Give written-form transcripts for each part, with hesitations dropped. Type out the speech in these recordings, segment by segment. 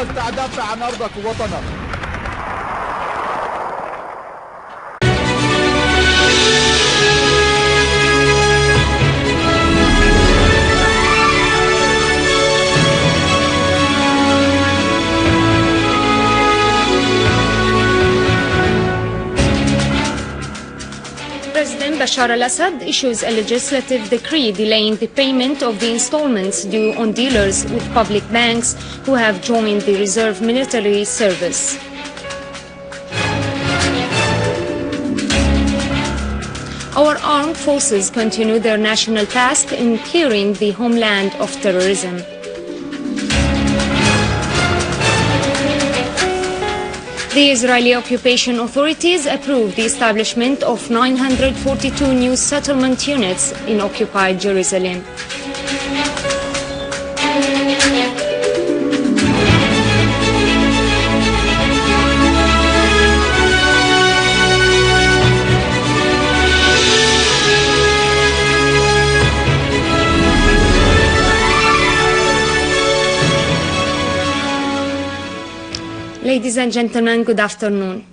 دافع عن أرضك ووطنك. President Bashar al-Assad issues a legislative decree delaying the payment of the installments due on dealers with public banks who have joined the reserve military service. Our armed forces continue their national task in clearing the homeland of terrorism. The Israeli occupation authorities approved the establishment of 942 new settlement units in occupied Jerusalem. Ladies and gentlemen, good afternoon.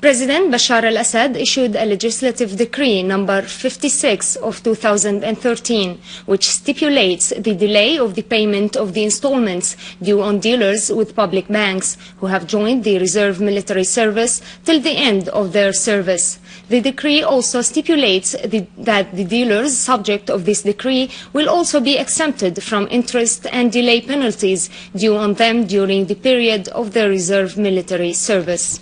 President Bashar al-Assad issued a legislative decree number 56 of 2013, which stipulates the delay of the payment of the installments due on dealers with public banks who have joined the reserve military service till the end of their service. The decree also stipulates that the dealers subject of this decree will also be exempted from interest and delay penalties due on them during the period of their reserve military service.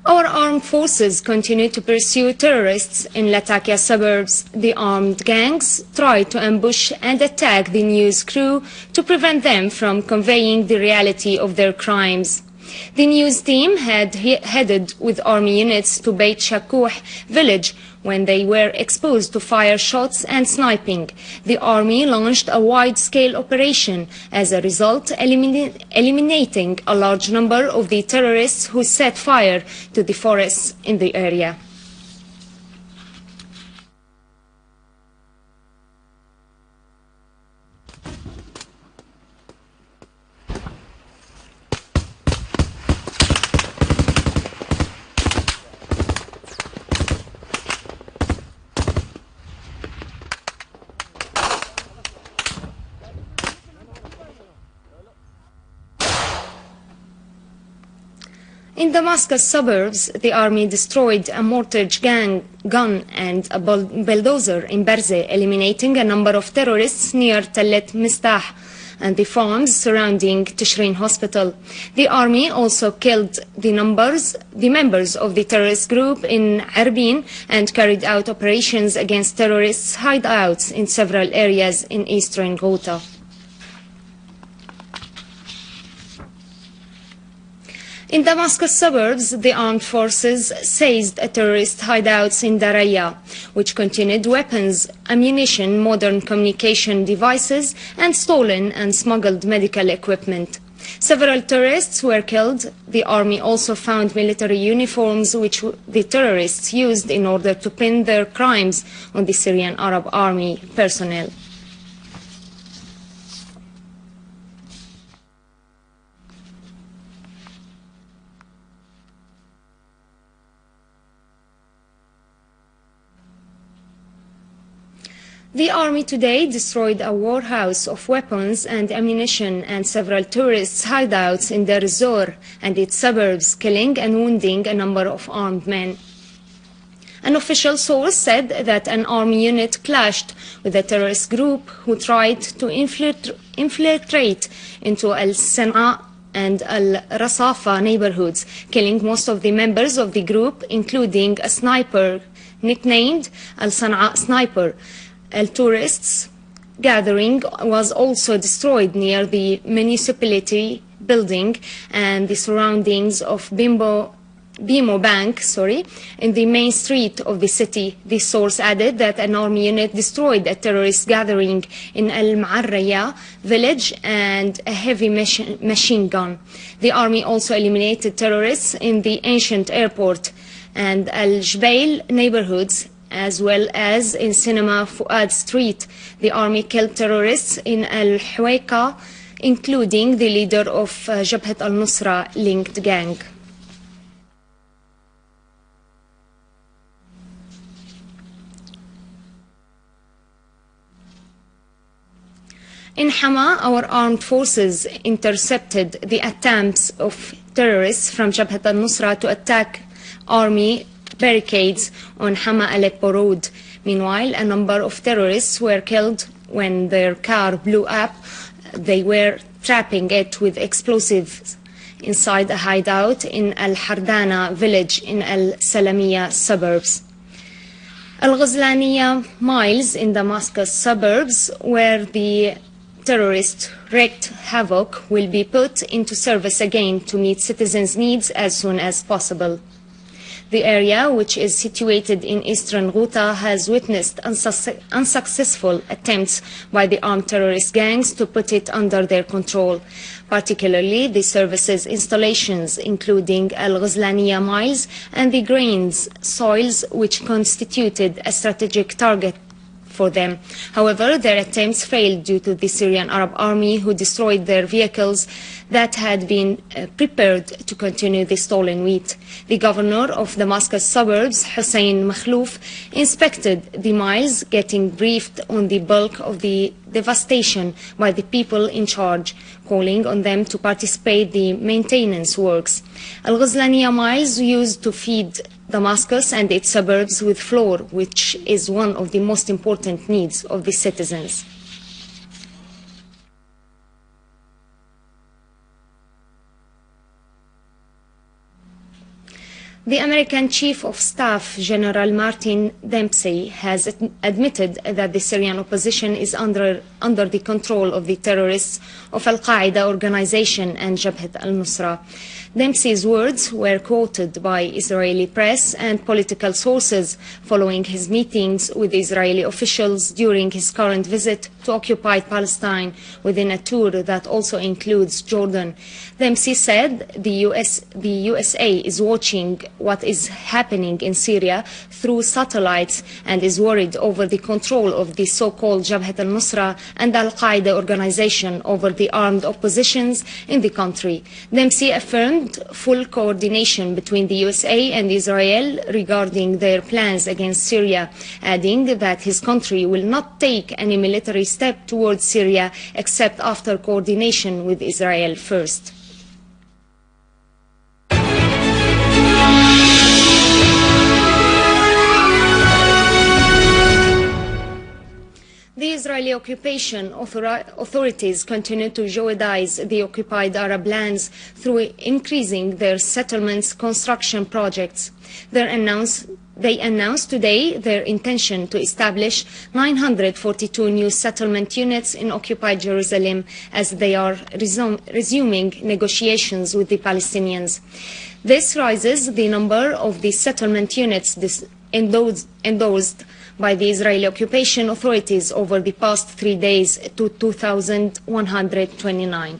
Our armed forces continue to pursue terrorists in Latakia suburbs. The armed gangs try to ambush and attack the news crew to prevent them from conveying the reality of their crimes. The news team had headed with army units to Beit Shakouh village when they were exposed to fire shots and sniping. The army launched a wide-scale operation, as a result eliminating a large number of the terrorists who set fire to the forests in the area. In Damascus suburbs, the army destroyed a mortgage gun and a bulldozer in Berze, eliminating a number of terrorists near Tellet Mistah and the farms surrounding Tishrin Hospital. The army also killed the members of the terrorist group in Arbin and carried out operations against terrorists' hideouts in several areas in eastern Ghouta. In Damascus suburbs, the armed forces seized terrorist hideouts in Daraya, which contained weapons, ammunition, modern communication devices, and stolen and smuggled medical equipment. Several terrorists were killed. The army also found military uniforms which the terrorists used in order to pin their crimes on the Syrian Arab Army personnel. The army today destroyed a warehouse of weapons and ammunition and several tourists' hideouts in Deir ez-Zor and its suburbs, killing and wounding a number of armed men. An official source said that an army unit clashed with a terrorist group who tried to infiltrate into al-Sana'a and al-Rasafa neighborhoods, killing most of the members of the group, including a sniper nicknamed al-Sana'a Sniper. A tourists' gathering was also destroyed near the municipality building and the surroundings of Bimo Bank, in the main street of the city. The source added that an army unit destroyed a terrorist gathering in Al-Ma'arraya village and a heavy machine gun. The army also eliminated terrorists in the ancient airport and Al-Jbail neighborhoods as well as in Cinema Fuad Street. The army killed terrorists in Al-Huwaika, including the leader of Jabhat al-Nusra linked gang. In Hama, our armed forces intercepted the attempts of terrorists from Jabhat al-Nusra to attack army barricades on Hama-Aleppo road. Meanwhile, a number of terrorists were killed when their car blew up. They were trapping it with explosives inside a hideout in Al-Hardana village in Al-Salamiya suburbs. Al-Ghazlaniya miles in Damascus suburbs, where the terrorists wreaked havoc, will be put into service again to meet citizens' needs as soon as possible. The area, which is situated in eastern Ghouta, has witnessed unsuccessful attempts by the armed terrorist gangs to put it under their control, particularly the services installations, including Al-Ghazlaniya mines and the grains soils, which constituted a strategic target for them. However, their attempts failed due to the Syrian Arab army, who destroyed their vehicles that had been prepared to continue the stolen wheat. The governor of Damascus suburbs, Hussein Makhlouf, inspected the mines, getting briefed on the bulk of the devastation by the people in charge, calling on them to participate in the maintenance works. Al-Ghazlaniya mines used to feed Damascus and its suburbs with flour, which is one of the most important needs of the citizens. The American Chief of Staff, General Martin Dempsey, has admitted that the Syrian opposition is under the control of the terrorists of Al-Qaeda organization and Jabhat al-Nusra. Dempsey's words were quoted by Israeli press and political sources following his meetings with Israeli officials during his current visit to occupied Palestine within a tour that also includes Jordan. Dempsey said the USA is watching what is happening in Syria through satellites and is worried over the control of the so-called Jabhat al-Nusra and Al-Qaeda organization over the armed oppositions in the country. Dempsey affirmed full coordination between the USA and Israel regarding their plans against Syria, adding that his country will not take any military step towards Syria except after coordination with Israel first. The Israeli occupation authorities continue to jeopardize the occupied Arab lands through increasing their settlements' construction projects. They announced today their intention to establish 942 new settlement units in occupied Jerusalem as they are resuming negotiations with the Palestinians. This raises the number of the settlement units endorsed by the Israeli occupation authorities over the past 3 days to 2,129.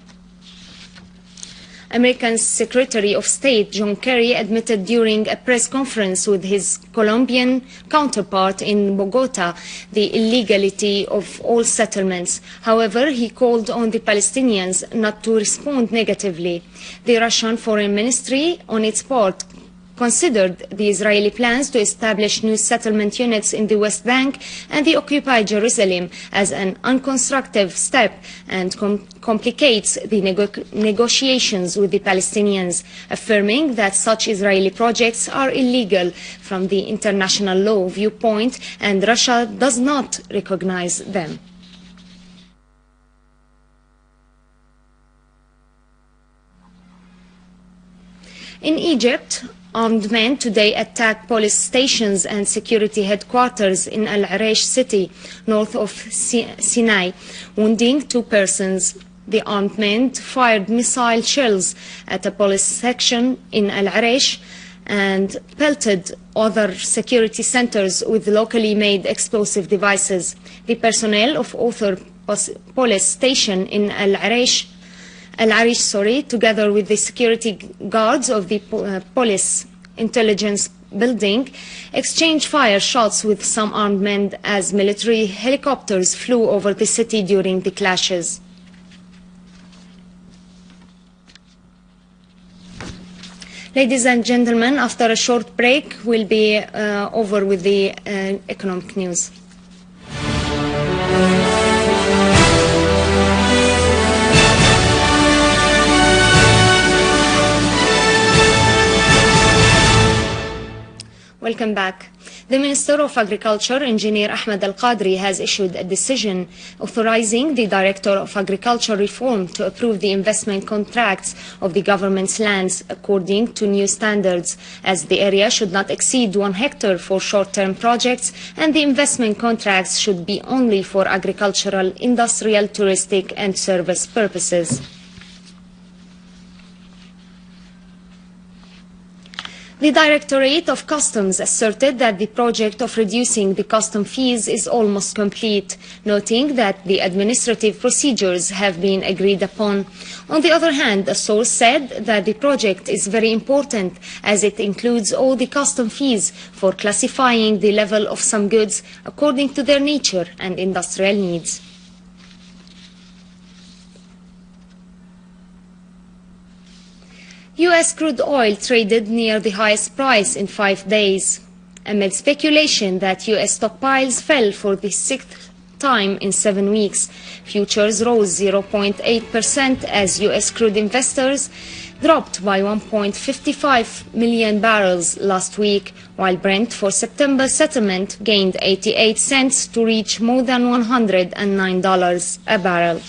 American Secretary of State John Kerry admitted during a press conference with his Colombian counterpart in Bogota the illegality of all settlements. However, he called on the Palestinians not to respond negatively. The Russian Foreign Ministry, on its part, considered the Israeli plans to establish new settlement units in the West Bank and the occupied Jerusalem as an unconstructive step and complicates the negotiations with the Palestinians, affirming that such Israeli projects are illegal from the international law viewpoint and Russia does not recognize them. In Egypt, armed men today attacked police stations and security headquarters in Al-Arish city, north of Sinai, wounding 2 persons. The armed men fired missile shells at a police section in Al-Arish and pelted other security centers with locally made explosive devices. The personnel of Author police station in Al-Arish, together with the security guards of the police intelligence building, exchanged fire shots with some armed men as military helicopters flew over the city during the clashes. Ladies and gentlemen, after a short break, we'll be over with the economic news. Welcome back. The Minister of Agriculture, Engineer Ahmed Al-Qadri, has issued a decision authorizing the Director of Agriculture Reform to approve the investment contracts of the government's lands according to new standards, as the area should not exceed 1 hectare for short-term projects, and the investment contracts should be only for agricultural, industrial, touristic, and service purposes. The Directorate of Customs asserted that the project of reducing the custom fees is almost complete, noting that the administrative procedures have been agreed upon. On the other hand, a source said that the project is very important as it includes all the custom fees for classifying the level of some goods according to their nature and industrial needs. U.S. crude oil traded near the highest price in 5 days, amid speculation that U.S. stockpiles fell for the 6th time in 7 weeks. Futures rose 0.8% as U.S. crude investors dropped by 1.55 million barrels last week, while Brent for September settlement gained 88 cents to reach more than $109 a barrel.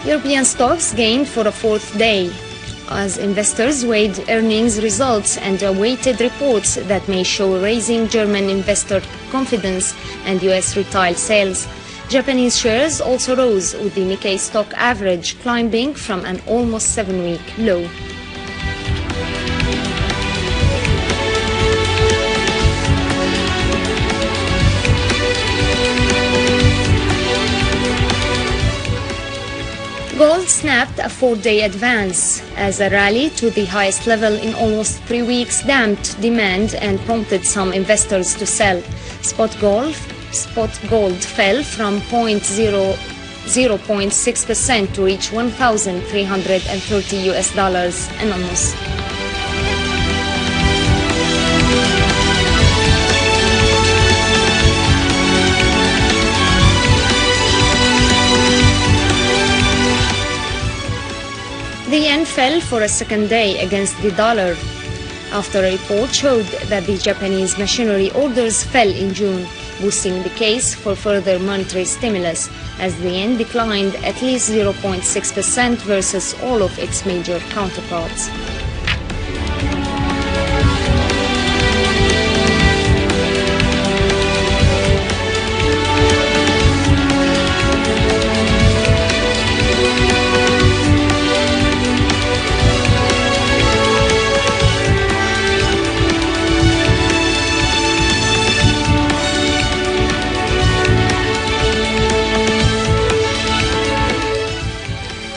European stocks gained for a 4th day, as investors weighed earnings results and awaited reports that may show raising German investor confidence and U.S. retail sales. Japanese shares also rose, with the Nikkei stock average climbing from an almost 7-week low. Gold snapped a 4-day advance as a rally to the highest level in almost 3 weeks damped demand and prompted some investors to sell. Spot gold fell from 0.6% to reach $1,330 an ounce. The yen fell for a 2nd day against the dollar after a report showed that the Japanese machinery orders fell in June, boosting the case for further monetary stimulus, as the yen declined at least 0.6% versus all of its major counterparts.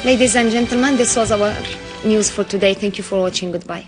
Ladies and gentlemen, this was our news for today. Thank you for watching. Goodbye.